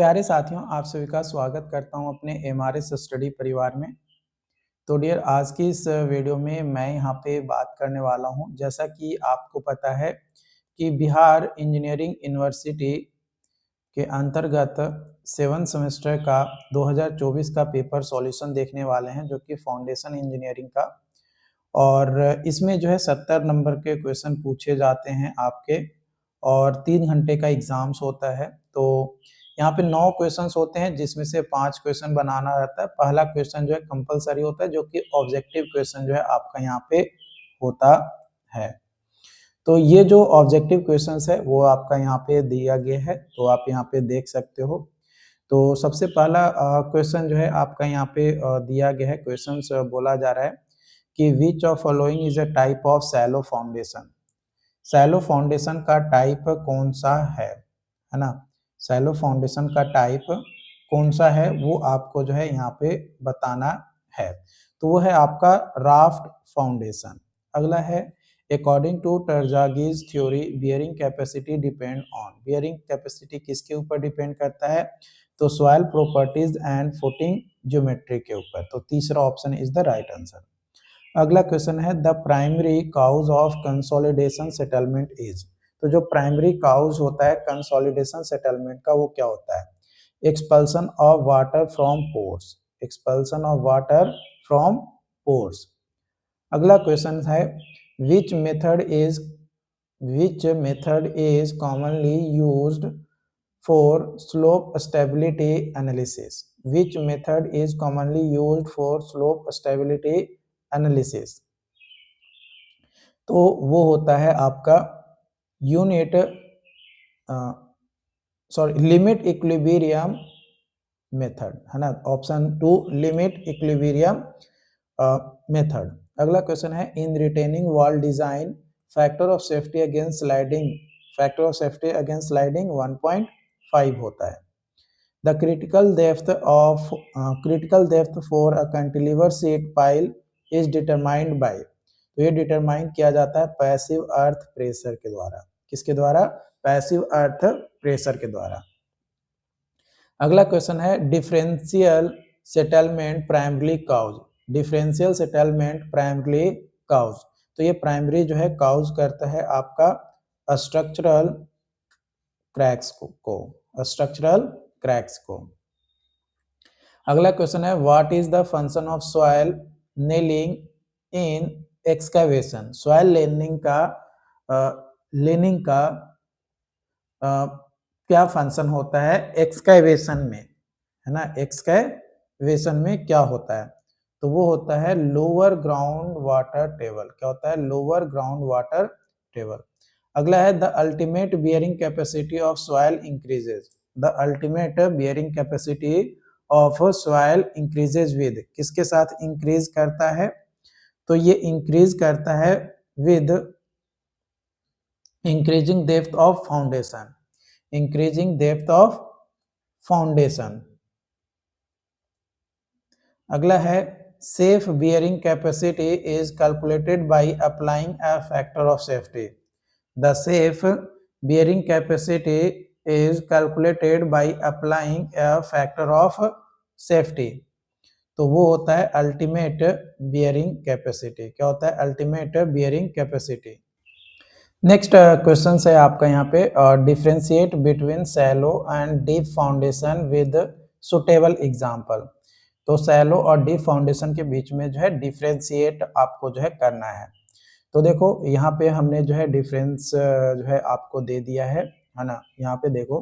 प्यारे साथियों, आप सभी का स्वागत करता हूं अपने एमआरएस स्टडी परिवार में। तो डियर, आज की इस वीडियो में मैं यहां पे बात करने वाला हूं। जैसा कि आपको पता है कि बिहार इंजीनियरिंग यूनिवर्सिटी के अंतर्गत 7 सेमेस्टर का 2024 का पेपर सॉल्यूशन देखने वाले हैं, जो कि फाउंडेशन इंजीनियरिंग का। और इसमें जो है 70 नंबर के क्वेश्चन पूछे जाते हैं आपके, और 3 घंटे का एग्जाम्स होता है। तो यहाँ पे 9 क्वेश्चंस होते हैं, जिसमें से 5 क्वेश्चन बनाना रहता है। पहला क्वेश्चन जो है कंपलसरी होता है, जो कि ऑब्जेक्टिव क्वेश्चन जो है आपका यहाँ पे होता है। तो ये जो ऑब्जेक्टिव क्वेश्चंस है वो आपका यहाँ पे दिया गया है, तो आप यहाँ पे देख सकते हो। तो सबसे पहला क्वेश्चन जो है आपका यहाँ पे दिया गया है। क्वेश्चन बोला जा रहा है कि which of following is a type of shallow foundation. Shallow foundation का टाइप कौन सा है ना। सैलो फाउंडेशन का टाइप कौन सा है वो आपको जो है यहाँ पे बताना है। तो वो है आपका राफ्ट फाउंडेशन। अगला है according to Terzaghi's theory bearing capacity depend on. Bearing capacity किसके ऊपर डिपेंड करता है? तो soil properties and footing geometry के ऊपर। तो तीसरा option is the right answer. अगला क्वेश्चन है the primary cause of consolidation settlement is. तो जो प्राइमरी काउज होता है कंसोलिडेशन सेटलमेंट का, वो क्या होता है? Expulsion of water from pores. Expulsion of water from pores. अगला क्वेश्चन है which method is commonly used for slope stability analysis. Which method is commonly used for slope stability analysis. तो वो होता है आपका यूनिट लिमिट इक्विलिब्रियम मेथड, है ना। Option 2 limit equilibrium method. अगला क्वेश्चन है in retaining wall design factor of safety against sliding. Factor of safety against sliding 1.5 होता है। The critical depth for a cantilever sheet pile is determined by. तो ये determine किया जाता है passive earth pressure के द्वारा। किसके द्वारा? पैसिव अर्थ प्रेशर के द्वारा। अगला क्वेश्चन है differential settlement primary cause. Differential settlement primary cause. तो ये प्राइमरी जो है काउज करता है आपका स्ट्रक्चरल क्रैक्स को स्ट्रक्चरल क्रैक्स को। अगला क्वेश्चन है what is the function of soil nailing in excavation. Soil nailing का क्या फंक्शन होता है एक्सकैवेशन में, है ना। एक्सकैवेशन में क्या होता है? तो वो होता है लोअर ग्राउंड वाटर टेबल। क्या होता है? Lower ground water table. अगला है the ultimate bearing capacity of soil increases. The ultimate bearing capacity of soil increases with. किसके साथ इंक्रीज करता है? तो ये इंक्रीज करता है with increasing depth of foundation. Increasing depth of foundation. अगला है safe bearing capacity is calculated by applying a factor of safety. The safe bearing capacity is calculated by applying a factor of safety। तो वो होता है ultimate bearing capacity. क्या होता है? Ultimate bearing capacity. Next question है आपका यहाँ पे differentiate between shallow and deep foundation with suitable example. तो सैलो और डीप फाउंडेशन के बीच में जो है डिफरेंशिएट आपको जो है करना है। तो देखो यहाँ पे हमने जो है डिफरेंस जो है आपको दे दिया है ना। यहाँ पे देखो,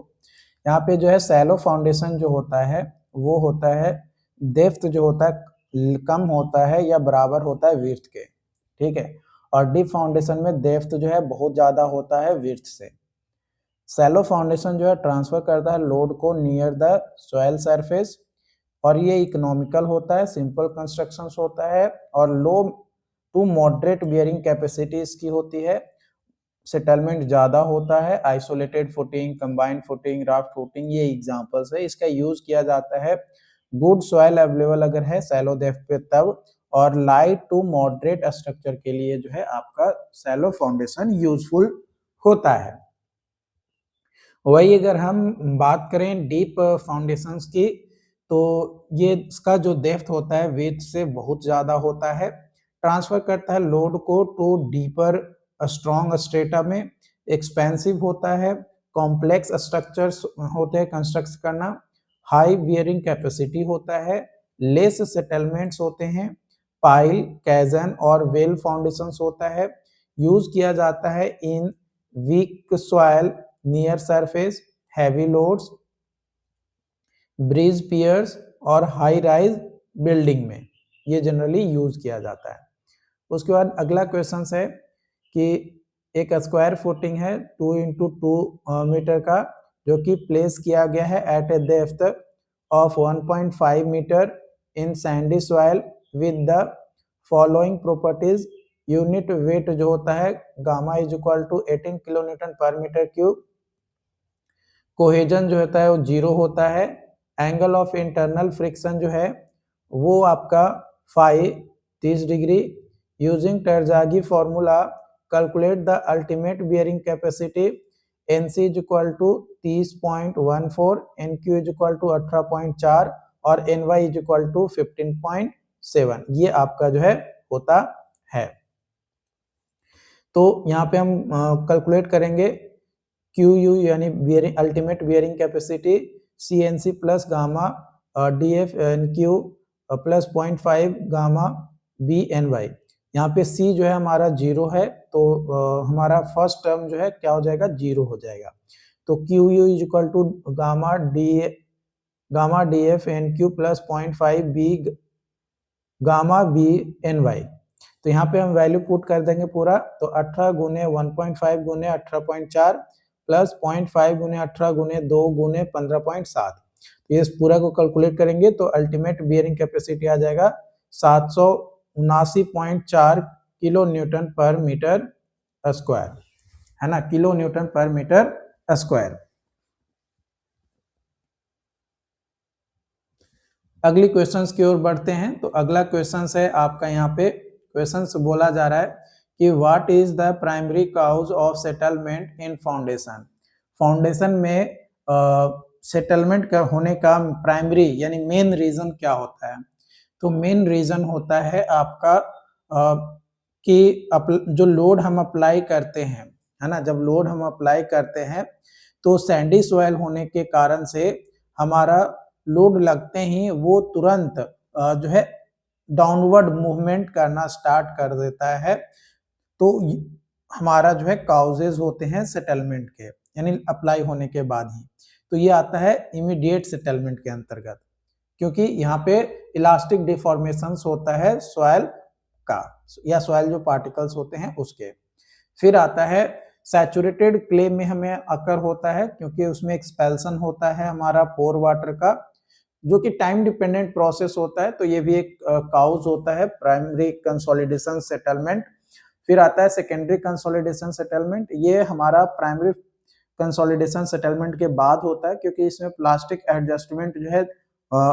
यहाँ पे जो है सैलो फाउंडेशन जो होता है वो होता है डेप्थ जो होता है कम होता है या बराबर होता है विड्थ के, ठीक है। और डीप फाउंडेशन में डेप्थ जो है बहुत ज्यादा होता है विड्थ से। सैलो फाउंडेशन जो है ट्रांसफर करता है लोड को नियर द सॉइल सरफेस, और ये इकोनॉमिकल होता है, सिंपल कंस्ट्रक्शन होता है, और लो टू मॉडरेट बियरिंग कैपेसिटी इसकी होती है। सेटलमेंट ज्यादा होता है, isolated footing, combined footing, raft footing, ये एग्जांपल्स है। इसका यूज किया जाता है गुड सॉइल अवेलेबल अगर है सैलो डेप्थ पे तब, और लाइट टू मॉडरेट स्ट्रक्चर के लिए जो है आपका सैलो फाउंडेशन यूजफुल होता है। वही अगर हम बात करें डीप फाउंडेशंस की, तो ये इसका जो डेप्थ होता है विड्थ से बहुत ज़्यादा होता है, ट्रांसफर करता है लोड को टू डीपर स्ट्रॉन्ग स्ट्रेटा में, एक्सपेंसिव होता है, कॉम्प्लेक्स स्ट्रक्चर्स होते हैं कंस्ट्रक्ट करना, हाई बियरिंग कैपेसिटी होता है, लेस सेटलमेंट्स होते हैं, पाइल, कैजन और वेल फाउंडेशंस होता है, यूज किया जाता है in weak soil, near surface, heavy loads, bridge piers और हाई राइज बिल्डिंग में ये जनरली यूज किया जाता है। उसके बाद अगला क्वेश्चन है कि एक स्क्वायर फुटिंग है 2 इंटू 2 मीटर का, जो कि प्लेस किया गया है at a depth of 1.5 metre in sandy soil with the following properties. Unit weight जो होता है gamma is equal to 18 kilo newton per metre cube, cohesion जो होता है वो 0 होता है, एंगल ऑफ इंटरनल फ्रिक्शन जो है वो आपका phi 30 degree. Using Terzaghi formula calculate the ultimate bearing capacity, NC is equal to 30.14, NQ is equal to 18.4 और एनवाई इज इक्वल टू 15.7। ये आपका जो है होता है। तो यहाँ पे हम कैलकुलेट करेंगे क्यू यू यानी bearing ultimate bearing capacity, C N C plus gamma D F N Q plus 0.5 gamma B N Y. यहाँ पे सी जो है हमारा 0 है, तो हमारा फर्स्ट टर्म जो है क्या हो जाएगा 0 हो जाएगा। तो Q U is equal to gamma D F N Q plus 0.5 B gamma B N Y. तो यहाँ पे हम वैल्यू पुट कर देंगे पूरा, तो 18 गुने 1.5 गुने 18.4 प्लस 0.5 गुने 18 गुने 2 गुने 15.7। तो ये पूरा को कैलकुलेट करेंगे तो अल्टीमेट बियरिंग कैपेसिटी आ जाएगा 779.4 kilo newton per metre square, है ना, kilo newton per metre square. अगली क्वेश्चंस की ओर बढ़ते हैं। तो अगला क्वेश्चंस है आपका, यहाँ पे क्वेश्चंस बोला जा रहा है कि what is the primary cause of settlement in foundation. Foundation में सेटलमेंट का होने का प्राइमरी यानी मेन रीजन क्या होता है। तो मेन रीजन होता है आपका कि जो लोड हम अप्लाई करते हैं, है ना, जब लोड हम अप्लाई करते हैं तो सैंडी सॉइल होने के कारण से हमारा लोड लगते ही वो तुरंत जो है डाउनवर्ड मूवमेंट करना स्टार्ट कर देता है। तो हमारा जो है काउजेज होते हैं सेटलमेंट के, यानी अप्लाई होने के बाद ही। तो ये आता है इमीडिएट सेटलमेंट के अंतर्गत, क्योंकि यहाँ पे इलास्टिक डिफॉर्मेशंस होता है सॉइल का या सॉइल जो पार्टिकल्स होते हैं उसके। फिर आता है सैचुरेटेड क्ले में हमें अकर होता है, क्योंकि उसमें एक्सपेल्सन होता है हमारा पोर वाटर का, जो कि टाइम डिपेंडेंट प्रोसेस होता है। तो ये भी एक काउज होता है प्राइमरी कंसोलिडेशन सेटलमेंट। फिर आता है सेकेंडरी कंसोलिडेशन सेटलमेंट। ये हमारा प्राइमरी कंसोलिडेशन सेटलमेंट के बाद होता है, क्योंकि इसमें प्लास्टिक एडजस्टमेंट जो है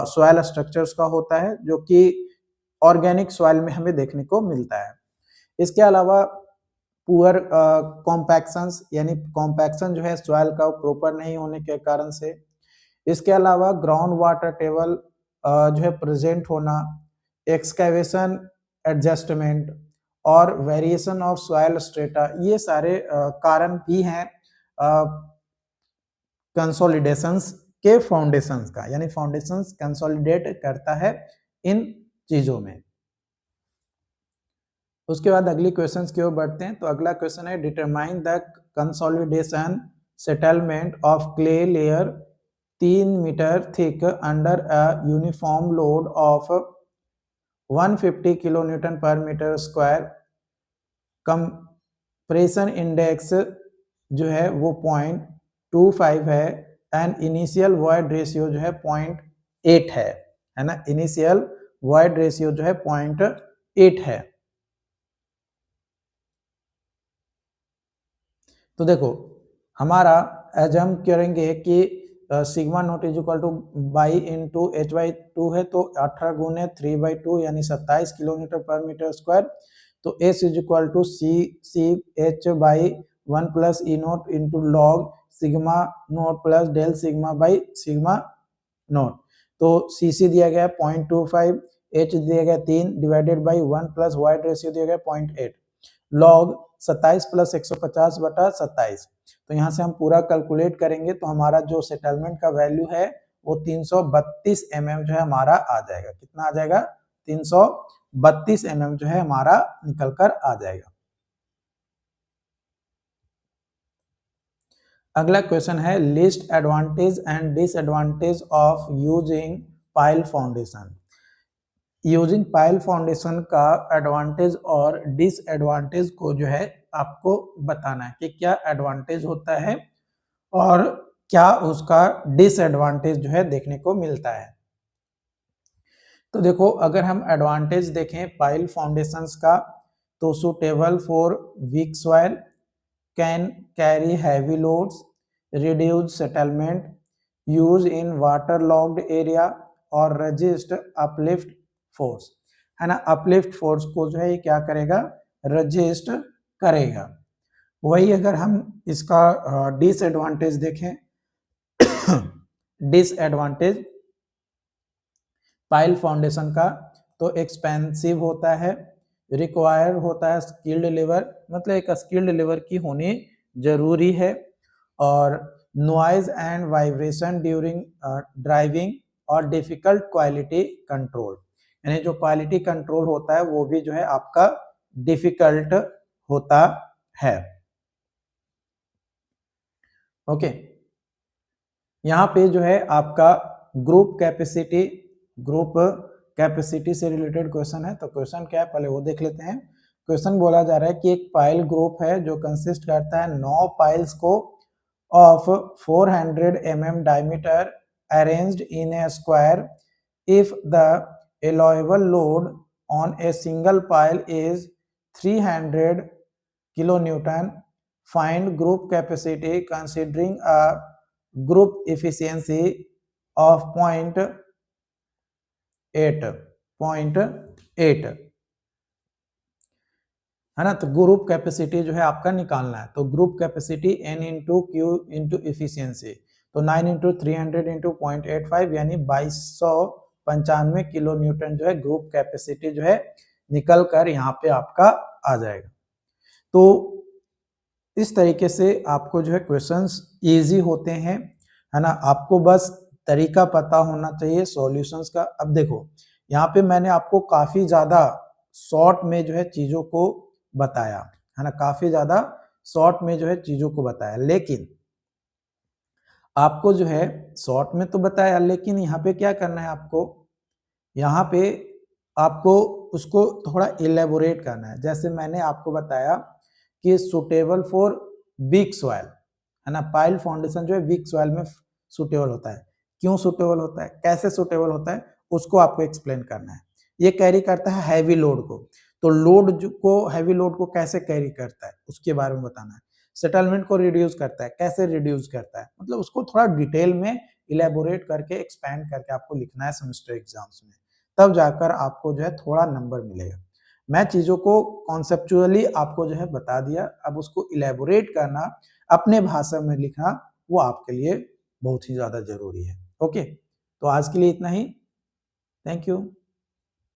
सॉइल स्ट्रक्चर्स का होता है, जो कि ऑर्गेनिक सॉइल में हमें देखने को मिलता है। इसके अलावा पुअर कॉम्पैक्शंस, यानी कॉम्पैक्शन जो है सॉइल का प्रॉपर नहीं होने के कारण से। इसके अलावा ग्राउंड वाटर टेबल जो है प्रेजेंट होना, एक्सकेवेशन एडजस्टमेंट और वेरिएशन ऑफ सॉइल स्ट्रेटा, ये सारे कारण भी हैं कंसोलिडेशंस के फाउंडेशंस का, यानी फाउंडेशंस कंसोलिडेट करता है इन चीजों में। उसके बाद अगली क्वेश्चंस की ओर बढ़ते हैं। तो अगला क्वेश्चन है determine the consolidation settlement of clay layer 3 metre thick under a uniform load of 150 kilo newton per metre square. Compression index जो है वो 0.25 है एंड इनिशियल वॉइड रेशियो जो है 0.8 है ना, इनिशियल वॉइड रेशियो जो है 0.8 है। तो देखो हमारा एज हम करेंगे कि sigma note is equal two by into H by 2 है, तो 18 गुने 3/2 यानी 27 किलोमीटर पर मीटर स्क्वायर। तो S is equal to C H by 1 plus E not into log sigma not plus del sigma by sigma not. तो CC दिया गया 0.25, H दिया गया 3 divided by 1 plus void ratio दिया गया 0.8 log 27 plus 150 बटा 27। तो यहाँ से हम पूरा कैलकुलेट करेंगे तो हमारा जो सेटलमेंट का वैल्यू है वो 332 mm जो है हमारा आ जाएगा। कितना आ जाएगा? 332 mm जो है हमारा निकल कर आ जाएगा। अगला क्वेश्चन है list advantage and disadvantage of using pile foundation. Using pile foundation का एडवांटेज और डिसएडवांटेज को जो है आपको बताना है कि क्या एडवांटेज होता है और क्या उसका डिसएडवांटेज जो है देखने को मिलता है। तो देखो, अगर हम एडवांटेज देखें पाइल फाउंडेशंस का तो suitable for weak soil, can carry heavy loads, reduce settlement, use in water logged area और रजिस्ट अपलिफ्ट फोर्स, है ना। अपलिफ्ट फोर्स को जो है ये क्या करेगा? रजिस्ट करेगा। वही अगर हम इसका डिसएडवांटेज देखें डिसएडवांटेज पाइल फाउंडेशन का तो एक्सपेंसिव होता है, रिक्वायर होता है स्किल्ड लेबर, मतलब एक स्किल्ड लेबर की होनी जरूरी है, और noise and vibration during driving और डिफिकल्ट क्वालिटी कंट्रोल, यानी जो क्वालिटी कंट्रोल होता है वो भी जो है आपका डिफिकल्ट होता है। ओके, यहाँ पे जो है आपका ग्रुप कैपेसिटी से रिलेटेड क्वेश्चन है। तो क्वेश्चन क्या है पहले वो देख लेते हैं। क्वेश्चन बोला जा रहा है कि एक पाइल ग्रुप है जो कंसिस्ट करता है 9 पाइल्स को of 400 mm diameter arranged in A square. If the allowable load on a single pile is 300 kilonewton, find group capacity considering a group efficiency of 0.8 है ना। तो ग्रुप कैपेसिटी जो है आपका निकालना है। तो group capacity n into Q into efficiency, तो 9 इंटू 300 इंटू 0.85 यानी 2295 किलो न्यूटन जो है ग्रुप कैपेसिटी जो है निकल कर यहाँ पे आपका आ जाएगा। तो इस तरीके से आपको जो है क्वेश्चंस इजी होते हैं, है ना। आपको बस तरीका पता होना चाहिए सॉल्यूशंस का। अब देखो, यहाँ पे मैंने आपको काफी ज्यादा शॉर्ट में जो है चीजों को बताया, है ना, काफी ज्यादा शॉर्ट में जो है चीजों को बताया, लेकिन आपको जो है शॉर्ट में तो बताया, लेकिन यहाँ पे क्या करना है आपको, यहाँ पे आपको उसको थोड़ा इलेबोरेट करना है। जैसे मैंने आपको बताया कि सुटेबल फॉर वीक सॉइल, है ना, पाइल फाउंडेशन जो है वीक सॉइल में सुटेबल होता है। क्यों सुटेबल होता है, कैसे सुटेबल होता है, उसको आपको एक्सप्लेन करना है। ये कैरी करता है हैवी लोड को, तो हैवी लोड को कैसे कैरी करता है उसके बारे में बताना है। सेटलमेंट को रिड्यूस करता है, कैसे रिड्यूस करता है, मतलब उसको थोड़ा डिटेल में इलेबोरेट करके एक्सपैंड करके आपको लिखना है सेमेस्टर एग्जाम्स में, तब जाकर आपको जो है थोड़ा नंबर मिलेगा। मैं चीजों को कॉन्सेप्चुअली आपको जो है बता दिया, अब उसको इलेबोरेट करना, अपने भाषा में लिखना, वो आपके लिए बहुत ही ज्यादा जरूरी है। ओके, तो आज के लिए इतना ही। Thank you.